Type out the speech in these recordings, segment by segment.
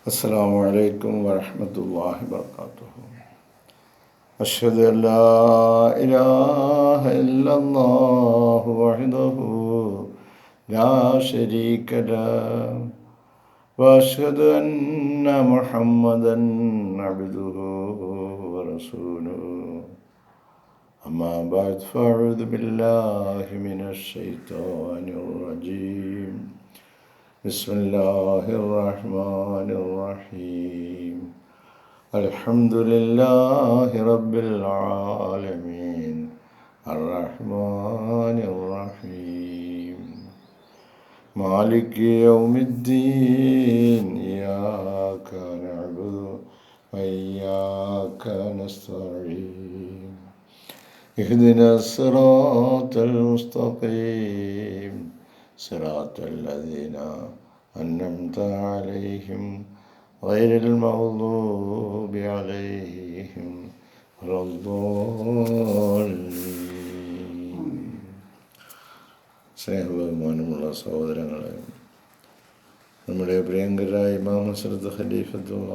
السلام عليكم ورحمة الله وبركاته. أشهد أن لا إله إلا الله وحده لا شريك له وأشهد أن محمدا عبده ورسوله. أما بعد فأعوذ بالله من الشيطان الرجيم. بسم الله الرحمن الرحيم. الحمد لله رب العالمين الرحمن الرحيم مالك يوم الدين إياك نعبد وإياك نستعين اهدنا الصراط المستقيم صراط الذين أنعمت عليهم غير المغضوب عليهم ولا الضالين. സ്നേഹബഹുമാനമുള്ള സഹോദരങ്ങളെ, നമ്മുടെ പ്രിയങ്കരായ ഇമാം ഹസ്രത്ത് ഖലീഫത്തുള്ള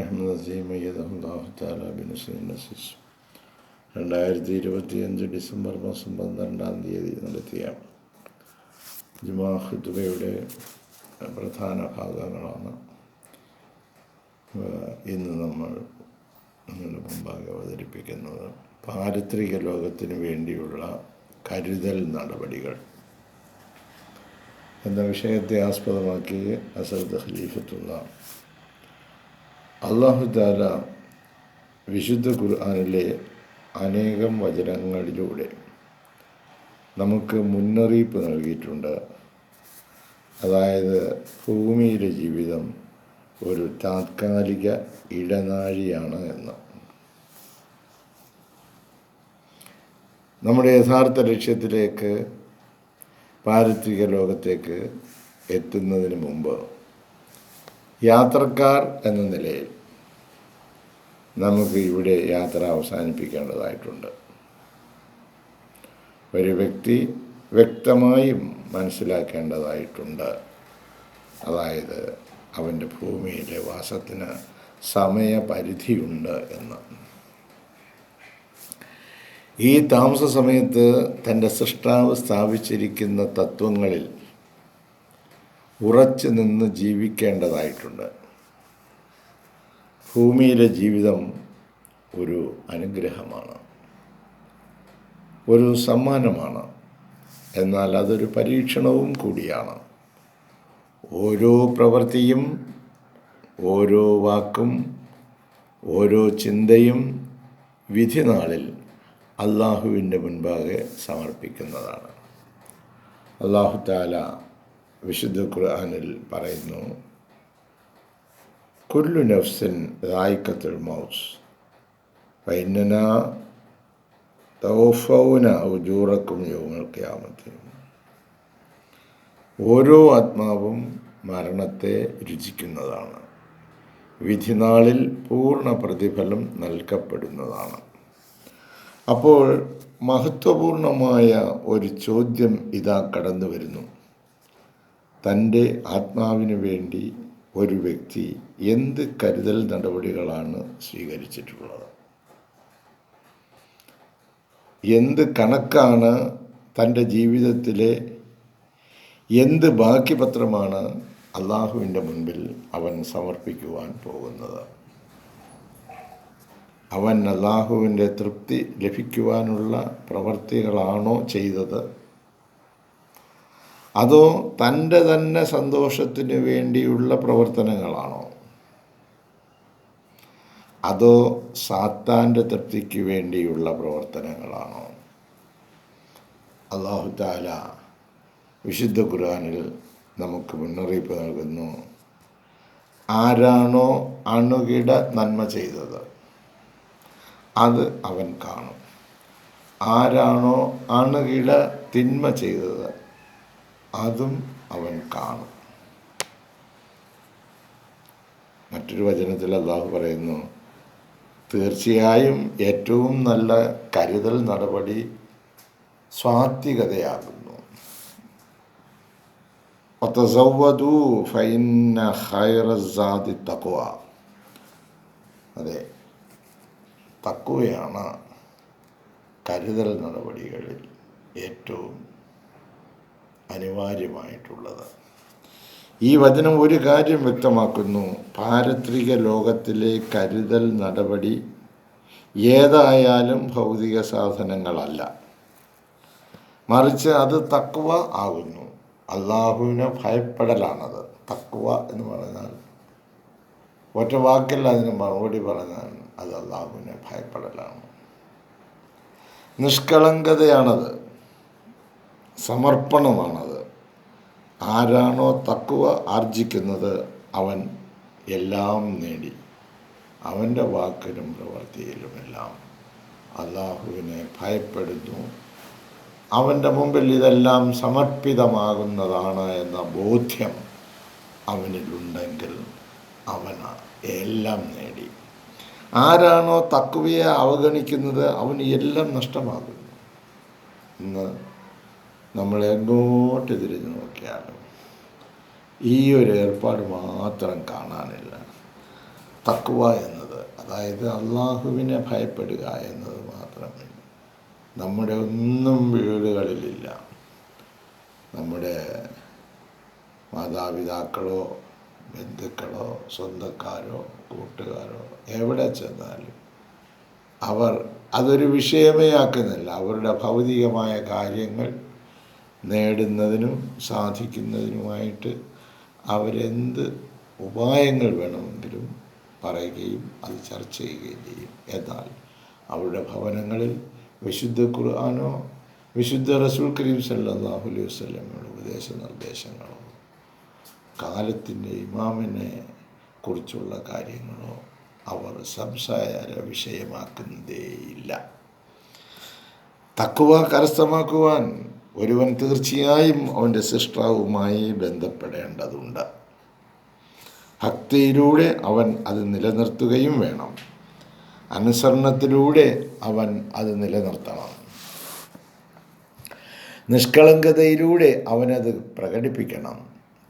അഹമ്മദ് അസീം അയ്യദഹുല്ലാഹു തആല ബിൻ നസീസ് 2025 ഡിസംബർ മാസം 12-ാം തീയതി നടത്തിയ ജുമാ ഖുതുബയുടെ പ്രധാന ഭാഗങ്ങളാണ് ഇന്ന് നമ്മൾ നിങ്ങളുടെ മുമ്പാകെ അവതരിപ്പിക്കുന്നത്. പാരിത്രിക ലോകത്തിന് വേണ്ടിയുള്ള കരുതൽ നടപടികൾ എന്ന വിഷയത്തെ ആസ്പദമാക്കി ഹസ്രത്ത് ഖലീഫത്തുള്ള അല്ലാഹു തആല വിശുദ്ധ ഖുർആനിലെ അനേകം വചനങ്ങളിലൂടെ നമുക്ക് മുന്നറിയിപ്പ് നൽകിയിട്ടുണ്ട്. അതായത് ഭൂമിയിലെ ജീവിതം ഒരു താത്കാലിക ഇടനാഴിയാണ് എന്ന്. നമ്മുടെ യഥാർത്ഥ ലക്ഷ്യത്തിലേക്ക്, പാരിത്രിക ലോകത്തേക്ക് എത്തുന്നതിന് മുമ്പ് യാത്രക്കാർ എന്ന നിലയിൽ നമുക്ക് ഇവിടെ യാത്ര അവസാനിപ്പിക്കേണ്ടതായിട്ടുണ്ട്. ഒരു വ്യക്തി വ്യക്തമായും മനസ്സിലാക്കേണ്ടതായിട്ടുണ്ട്. അതായത് അവൻ്റെ ഭൂമിയിലെ വാസത്തിന് സമയപരിധിയുണ്ട് എന്ന്. ഈ താമസ സമയത്ത് തൻ്റെ സൃഷ്ടാവ് സ്ഥാപിച്ചിരിക്കുന്ന തത്വങ്ങളിൽ ഉറച്ചു നിന്ന് ജീവിക്കേണ്ടതായിട്ടുണ്ട്. ഭൂമിയിലെ ജീവിതം ഒരു അനുഗ്രഹമാണ്, ഒരു സമ്മാനമാണ്. എന്നാൽ അതൊരു പരീക്ഷണവും കൂടിയാണ്. ഓരോ പ്രവൃത്തിയും, ഓരോ വാക്കും, ഓരോ ചിന്തയും വിധിനാളിൽ അള്ളാഹുവിൻ്റെ മുൻപാകെ സമർപ്പിക്കുന്നതാണ്. അല്ലാഹു തആല വിശുദ്ധ ഖുർആനിൽ പറയുന്നു, കുല്ലു നഫ്സിൻ ദായിഖത്തുൽ മൗത്ത് വഇന്നനാ തവഫൗന ഉജൂറക്കും യൗമൽ ഖിയാമത്തി. ഓരോ ആത്മാവും മരണത്തെ രുചിക്കുന്നതാണ്. വിധിനാളിൽ പൂർണ്ണ പ്രതിഫലം നൽകപ്പെടുന്നതാണ്. അപ്പോൾ മഹത്വപൂർണമായ ഒരു ചോദ്യം ഇതാ കടന്നു വരുന്നു. തൻ്റെ ആത്മാവിന് വേണ്ടി ഒരു വ്യക്തി എന്ത് കരുതൽ നടപടികളാണ് സ്വീകരിച്ചിട്ടുള്ളത്? എന്ത് കണക്കാണ് തൻ്റെ ജീവിതത്തിലെ, എന്ത് ബാക്കി പത്രമാണ് അള്ളാഹുവിൻ്റെ മുൻപിൽ അവൻ സമർപ്പിക്കുവാൻ പോകുന്നത്? അവൻ അള്ളാഹുവിൻ്റെ തൃപ്തി ലഭിക്കുവാനുള്ള പ്രവർത്തികളാണോ ചെയ്തത്? അതോ തൻ്റെ തന്നെ സന്തോഷത്തിന് വേണ്ടിയുള്ള പ്രവർത്തനങ്ങളാണോ? അതോ സാത്താൻ്റെ തൃപ്തിക്ക് വേണ്ടിയുള്ള പ്രവർത്തനങ്ങളാണോ? അല്ലാഹു തആല വിശുദ്ധ ഖുർആനിൽ നമുക്ക് മുന്നറിയിപ്പ് നൽകുന്നു. ആരാണോ അണുകിട നന്മ ചെയ്തത് അത് അവൻ കാണും. ആരാണോ അണുകിട തിന്മ ചെയ്തത് അതും അവൻ കാണും. മറ്റൊരു വചനത്തിൽ അല്ലാഹു പറയുന്നു, തീർച്ചയായും ഏറ്റവും നല്ല കരുതൽ നടപടി സ്വാത്വികതയാകുന്നു. വതസവ്വദൂ ഫഇന്ന ഖൈറസ്സാദി തഖ്വ. അതെ, തഖ്വയാണ് കരുതൽ നടപടികളിൽ ഏറ്റവും അനിവാര്യമായിട്ടുള്ളത്. ഈ വചനം ഒരു കാര്യം വ്യക്തമാക്കുന്നു: പാരത്രിക ലോകത്തിലെ കരുതൽ നടപടി ഏതായാലും ഭൗതിക സാധനങ്ങളല്ല, മറിച്ച് അത് തഖ്വ ആകുന്നു. അള്ളാഹുവിനെ ഭയപ്പെടലാണത്. തഖ്വ എന്ന് പറഞ്ഞാൽ ഒറ്റ വാക്കിൽ അതിന് മറുപടി പറഞ്ഞാൽ അത് അള്ളാഹുവിനെ ഭയപ്പെടലാണ്. നിഷ്കളങ്കതയാണത്, സമർപ്പണമാണത്. ആരാണോ തഖ്വ ആർജിക്കുന്നത് അവൻ എല്ലാം നേടി. അവൻ്റെ വാക്കിലും പ്രവൃത്തിയിലുമെല്ലാം അള്ളാഹുവിനെ ഭയപ്പെടുന്നു. അവൻ്റെ മുമ്പിൽ ഇതെല്ലാം സമർപ്പിതമാകുന്നതാണ് എന്ന ബോധ്യം അവനിലുണ്ടെങ്കിൽ അവൻ എല്ലാം നേടി. ആരാണോ തഖ്വയെ അവഗണിക്കുന്നത് അവന് എല്ലാം നഷ്ടമാകുന്നു. ഇന്ന് നമ്മൾ എങ്ങോട്ട് തിരിഞ്ഞു നോക്കിയാലും ഈ ഒരു ഏർപ്പാട് മാത്രം കാണാനില്ല. തഖ്വ എന്നത്, അതായത് അള്ളാഹുവിനെ ഭയപ്പെടുക എന്നത് മാത്രമേ നമ്മുടെ ഒന്നും വീടുകളിലില്ല. നമ്മുടെ മാതാപിതാക്കളോ ബന്ധുക്കളോ സ്വന്തക്കാരോ കൂട്ടുകാരോ എവിടെ ചെന്നാലും അവർ അതൊരു വിഷയമേ ആക്കുന്നില്ല. അവരുടെ ഭൗതികമായ കാര്യങ്ങൾ നേടുന്നതിനും സാധിക്കുന്നതിനുമായിട്ട് അവരെന്ത് ഉപായങ്ങൾ വേണമെങ്കിലും പറയുകയും അത് ചർച്ച ചെയ്യുകയും ചെയ്യും. എന്നാൽ അവരുടെ ഭവനങ്ങളിൽ വിശുദ്ധ ഖുർആനോ വിശുദ്ധ റസൂൽ കരീം സല്ലല്ലാഹു അലൈഹി വസല്ലമയുടെ ഉപദേശ നിർദ്ദേശങ്ങളോ കാലത്തിൻ്റെ ഇമാമിനെ കുറിച്ചുള്ള കാര്യങ്ങളോ അവർ സംസാര വിഷയമാക്കുന്നതേയില്ല. തഖ്വ കരസ്ഥമാക്കുവാൻ ഒരുവൻ തീർച്ചയായും അവൻ്റെ സൃഷ്ടാവുമായി ബന്ധപ്പെടേണ്ടതുണ്ട്. ഭക്തിയിലൂടെ അവൻ അത് നിലനിർത്തുകയും വേണം. അനുസരണത്തിലൂടെ അവൻ അത് നിലനിർത്തണം. നിഷ്കളങ്കതയിലൂടെ അവനത് പ്രകടിപ്പിക്കണം.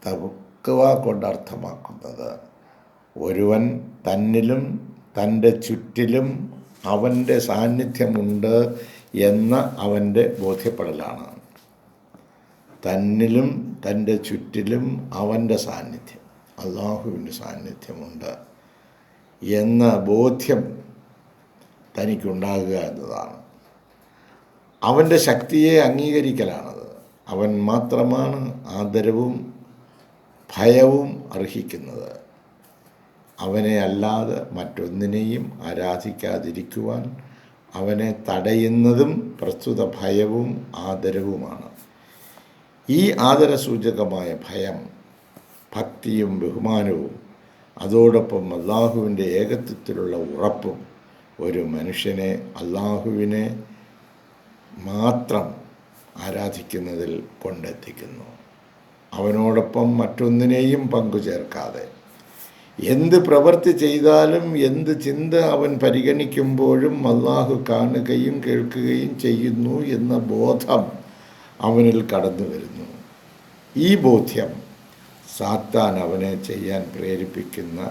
തഖ്വ കൊണ്ടർത്ഥമാക്കുന്നത് ഒരുവൻ തന്നിലും തൻ്റെ ചുറ്റിലും അവൻ്റെ സാന്നിധ്യമുണ്ട് എന്ന അവൻ്റെ ബോധ്യപ്പെടലാണ്. തന്നിലും തൻ്റെ ചുറ്റിലും അവൻ്റെ സാന്നിധ്യം, അള്ളാഹുവിൻ്റെ സാന്നിധ്യമുണ്ട് എന്ന ബോധ്യം തനിക്കുണ്ടാകുക എന്നതാണ്. അവൻ്റെ ശക്തിയെ അംഗീകരിക്കലാണത്. അവൻ മാത്രമാണ് ആദരവും ഭയവും അർഹിക്കുന്നത്. അവനെ അല്ലാതെ മറ്റൊന്നിനെയും ആരാധിക്കാതിരിക്കുവാൻ അവനെ തടയുന്നതും പ്രസ്തുത ഭയവും ആദരവുമാണ്. ഈ ആദരസൂചകമായ ഭയം, ഭക്തിയും ബഹുമാനവും അതോടൊപ്പം അള്ളാഹുവിൻ്റെ ഏകത്വത്തിലുള്ള ഉറപ്പും ഒരു മനുഷ്യനെ അള്ളാഹുവിനെ മാത്രം ആരാധിക്കുന്നതിൽ കൊണ്ടെത്തിക്കുന്നു. അവനോടൊപ്പം മറ്റൊന്നിനെയും പങ്കുചേർക്കാതെ എന്ത് പ്രവൃത്തി ചെയ്താലും എന്ത് ചിന്ത അവൻ പരിഗണിക്കുമ്പോഴും അള്ളാഹു കാണുകയും കേൾക്കുകയും ചെയ്യുന്നു എന്ന ബോധം അവനിൽ കടന്നു വരുന്നു. ഈ ബോധ്യം സാത്താൻ അവനെ ചെയ്യാൻ പ്രേരിപ്പിക്കുന്ന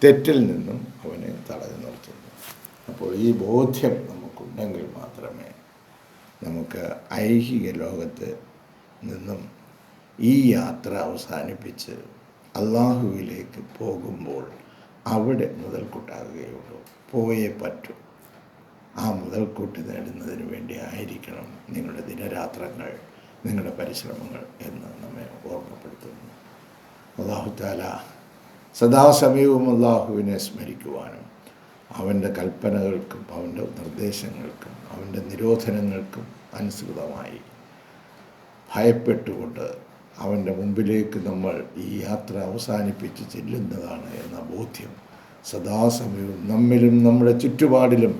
തെറ്റിൽ നിന്നും അവനെ തടഞ്ഞു നിർത്തുന്നു. അപ്പോൾ ഈ ബോധ്യം നമുക്കുണ്ടെങ്കിൽ മാത്രമേ നമുക്ക് ഐഹിക ലോകത്ത് നിന്നും ഈ യാത്ര അവസാനിപ്പിച്ച് അള്ളാഹുവിലേക്ക് പോകുമ്പോൾ അവിടെ മുതൽക്കൂട്ടാകുകയുള്ളൂ. പോയേ പറ്റൂ. ആ മുതൽക്കൂട്ട് നേടുന്നതിന് വേണ്ടി ആയിരിക്കണം നിങ്ങളുടെ ദിനരാത്രങ്ങൾ, നിങ്ങളുടെ പരിശ്രമങ്ങൾ എന്ന് നമ്മെ ഓർമ്മപ്പെടുത്തുന്നു. അല്ലാഹു തആല സദാസമയവും അള്ളാഹുവിനെ സ്മരിക്കുവാനും അവൻ്റെ കൽപ്പനകൾക്കും അവൻ്റെ നിർദ്ദേശങ്ങൾക്കും അവൻ്റെ നിരോധനങ്ങൾക്കും അനുസൃതമായി ഭയപ്പെട്ടുകൊണ്ട് അവൻ്റെ മുമ്പിലേക്ക് നമ്മൾ ഈ യാത്ര അവസാനിപ്പിച്ച് ചെല്ലുന്നതാണ് എന്ന ബോധ്യം സദാസമയവും നമ്മിലും നമ്മുടെ ചുറ്റുപാടിലും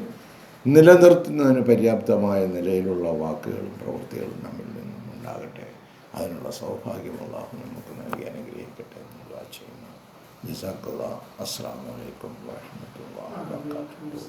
നിലനിർത്തുന്നതിന് പര്യാപ്തമായ നിലയിലുള്ള വാക്കുകളും പ്രവൃത്തികളും നമ്മിൽ നിന്നും ഉണ്ടാകട്ടെ. അതിനുള്ള സൗഭാഗ്യം അല്ലാഹു നമുക്ക് നൽകി അനുഗ്രഹിക്കട്ടെ എന്ന് ദുആ ചെയ്യുന്നു. ജസാക്കല്ലാഹ്. അസ്സലാമു അലൈക്കും വറഹ്മത്തുള്ളാഹി വബറകാതുഹു.